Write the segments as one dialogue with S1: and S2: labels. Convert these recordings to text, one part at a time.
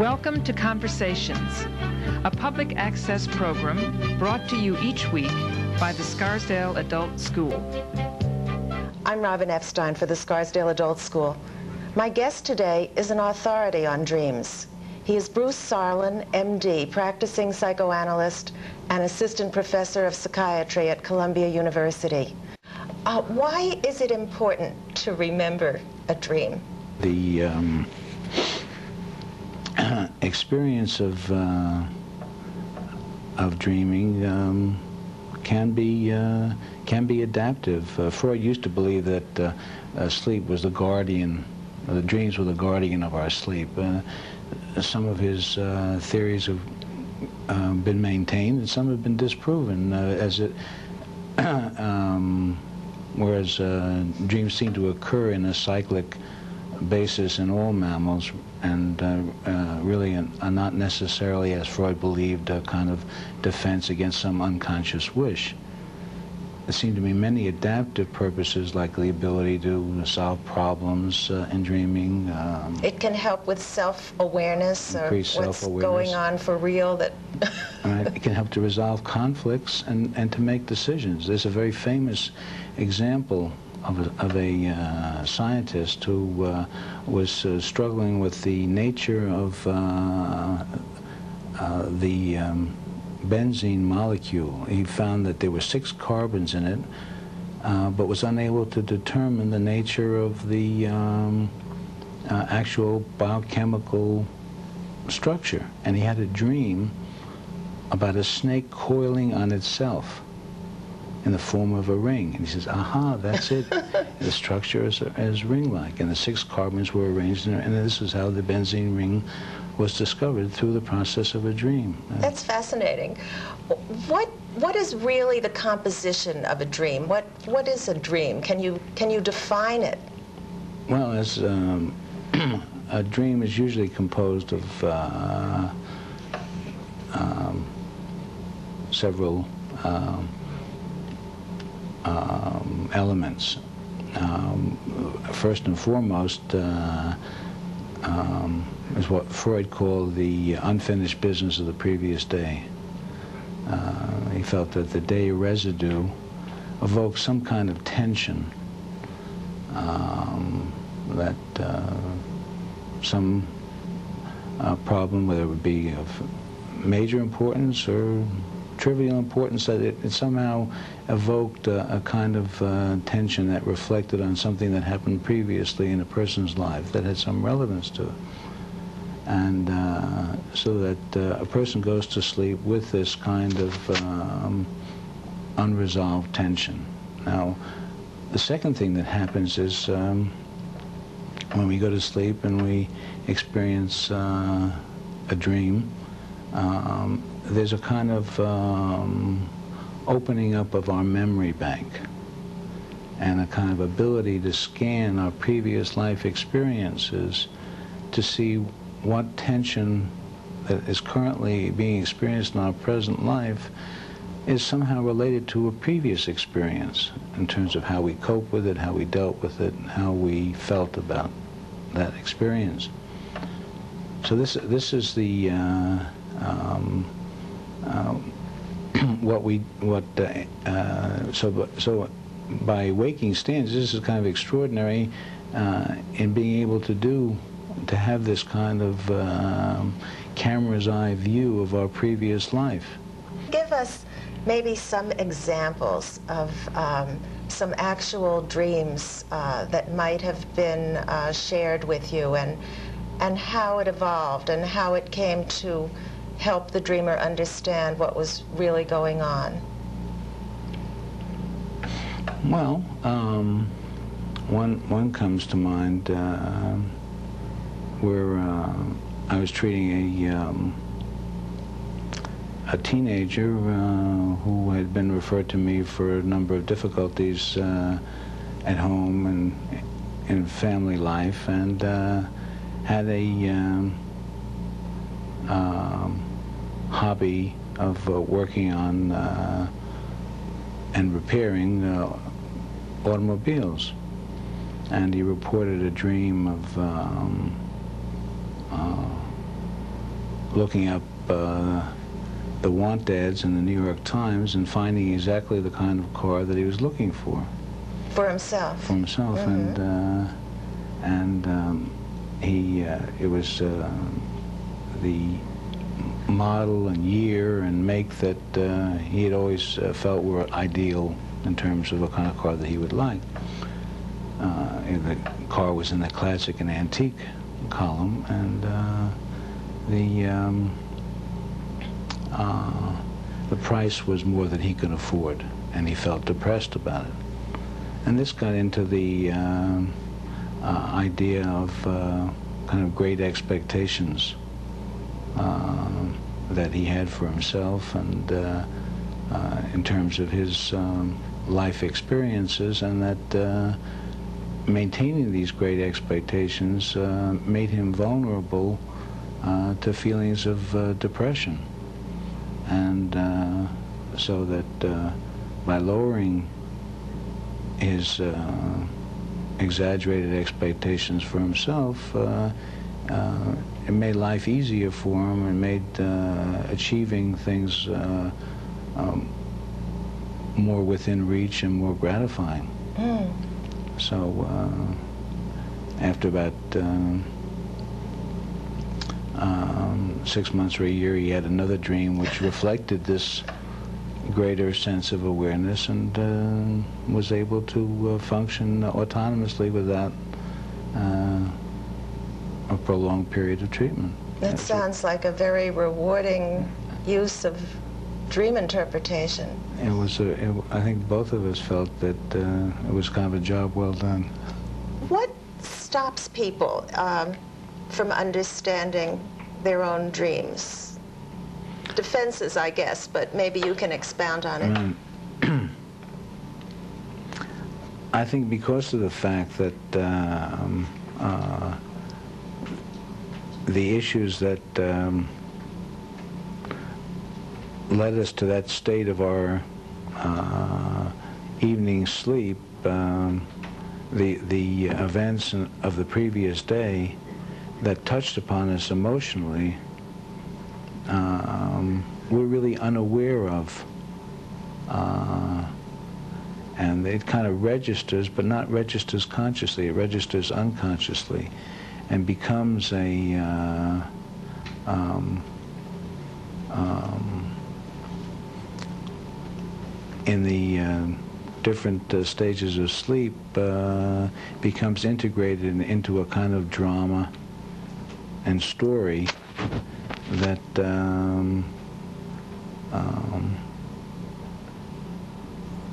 S1: Welcome to Conversations, a public access program brought to you each week by the Scarsdale Adult School.
S2: I'm Robin Epstein for the Scarsdale Adult School. My guest today is an authority on dreams. He is Bruce Sarlin, MD, practicing psychoanalyst and assistant professor of psychiatry at Columbia University. Why is it important to remember a dream?
S3: The experience of dreaming can be adaptive. Freud used to believe that sleep was the guardian, the dreams were the guardian of our sleep. Some of his theories have been maintained, and some have been disproven. Whereas dreams seem to occur in a cyclic basis in all mammals, and really are not necessarily, as Freud believed, a kind of defense against some unconscious wish. There seem to be many adaptive purposes, like the ability to solve problems in dreaming.
S2: It can help with self-awareness, or what's going on for real.
S3: It can help to resolve conflicts and to make decisions. There's a very famous example of a scientist who was struggling with the nature of the benzene molecule. He found that there were 6 carbons in it, but was unable to determine the nature of the actual biochemical structure. And he had a dream about a snake coiling on itself in the form of a ring. And he says, aha, that's it. The structure is ring-like, and the 6 carbons were arranged in it, and this is how the benzene ring was discovered through the process of a dream.
S2: That's fascinating. What is really the composition of a dream? What is a dream? Can you define it?
S3: Well, as a dream is usually composed of several elements. First and foremost is what Freud called the unfinished business of the previous day. He felt that the day residue evoked some kind of tension, that some problem, whether it would be of major importance or trivial importance, that it somehow evoked a kind of tension that reflected on something that happened previously in a person's life that had some relevance to it. And so that a person goes to sleep with this kind of unresolved tension. Now, the second thing that happens is when we go to sleep and we experience a dream, there's a kind of opening up of our memory bank and a kind of ability to scan our previous life experiences to see what tension that is currently being experienced in our present life is somehow related to a previous experience in terms of how we cope with it, how we dealt with it, and how we felt about that experience. So this is the so by waking standards, this is kind of extraordinary in being able to have this kind of camera's eye view of our previous life.
S2: Give us maybe some examples of some actual dreams that might have been shared with you, and how it evolved and how it came to help the dreamer understand what was really going on.
S3: Well, one comes to mind where I was treating a teenager who had been referred to me for a number of difficulties at home and in family life, and had a hobby of working on and repairing automobiles. And he reported a dream of looking up the want ads in the New York Times and finding exactly the kind of car that he was looking for.
S2: For himself.
S3: For himself,
S2: Mm-hmm.
S3: It was the model and year and make that he had always felt were ideal in terms of a kind of car that he would like. The car was in the classic and antique column, and the price was more than he could afford, and he felt depressed about it. And this got into the idea of kind of great expectations that he had for himself, and in terms of his life experiences, and that maintaining these great expectations made him vulnerable to feelings of depression. And so that by lowering his exaggerated expectations for himself, it made life easier for him and made achieving things more within reach and more gratifying.
S2: Mm.
S3: So after about 6 months or a year, he had another dream which reflected this greater sense of awareness, and was able to function autonomously without a prolonged period of treatment.
S2: That sounds like a very rewarding use of dream interpretation.
S3: It was, I think both of us felt that it was kind of a job well done.
S2: What stops people from understanding their own dreams? Defenses, I guess, but maybe you can expound on it.
S3: I think because of the fact that the issues that led us to that state of our evening sleep, the events of the previous day that touched upon us emotionally, we're really unaware of. And it kind of registers, but not registers consciously. It registers unconsciously and becomes a in the different stages of sleep, becomes integrated into a kind of drama and story that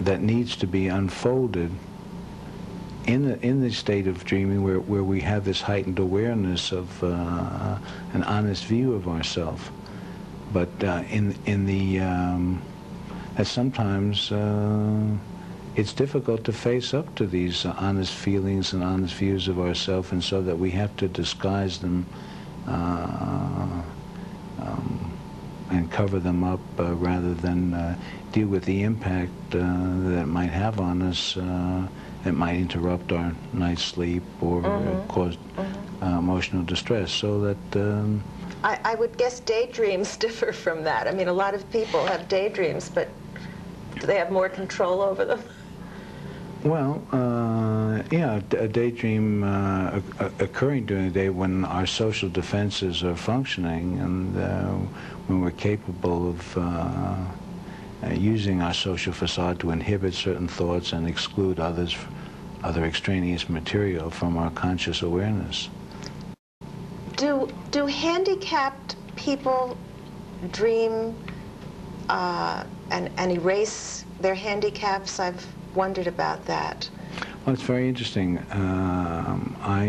S3: that needs to be unfolded in the state of dreaming, where we have this heightened awareness of an honest view of ourselves. But in the that sometimes it's difficult to face up to these honest feelings and honest views of ourselves, and so that we have to disguise them and cover them up rather than deal with the impact that it might have on us. It might interrupt our night's sleep or cause emotional distress. So that
S2: I would guess daydreams differ from that. I mean, a lot of people have daydreams, but do they have more control over them?
S3: Well, yeah, a daydream occurring during the day when our social defenses are functioning, and when we're capable of using our social facade to inhibit certain thoughts and exclude other extraneous material from our conscious awareness.
S2: Do handicapped people dream and erase their handicaps? I've wondered about that.
S3: Well, it's very interesting. I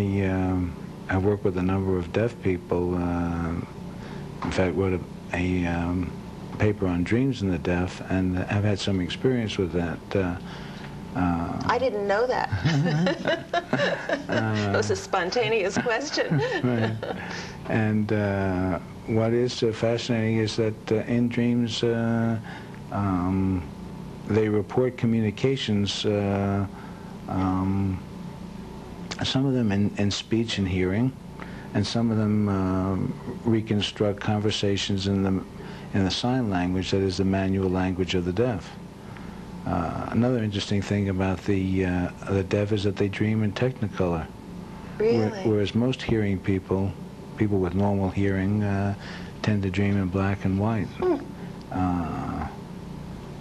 S3: work with a number of deaf people. In fact, wrote a paper on dreams in the deaf, and I've had some experience with that.
S2: I didn't know that. It was a spontaneous question.
S3: Right. And what is fascinating is that in dreams, they report communications, some of them in speech and hearing, and some of them reconstruct conversations in the sign language that is the manual language of the deaf. Another interesting thing about the deaf is that they dream in Technicolor.
S2: Really?
S3: Whereas most hearing people with normal hearing, tend to dream in black and white.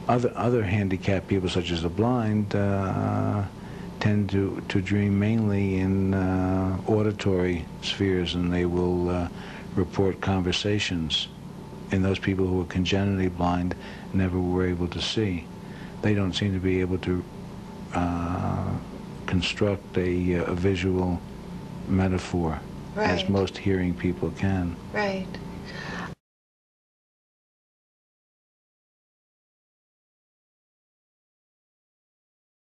S3: Other handicapped people, such as the blind, tend to dream mainly in auditory spheres, and they will report conversations. And those people who are congenitally blind never were able to see. They don't seem to be able to construct a visual metaphor,
S2: right,
S3: as most hearing people can.
S2: Right.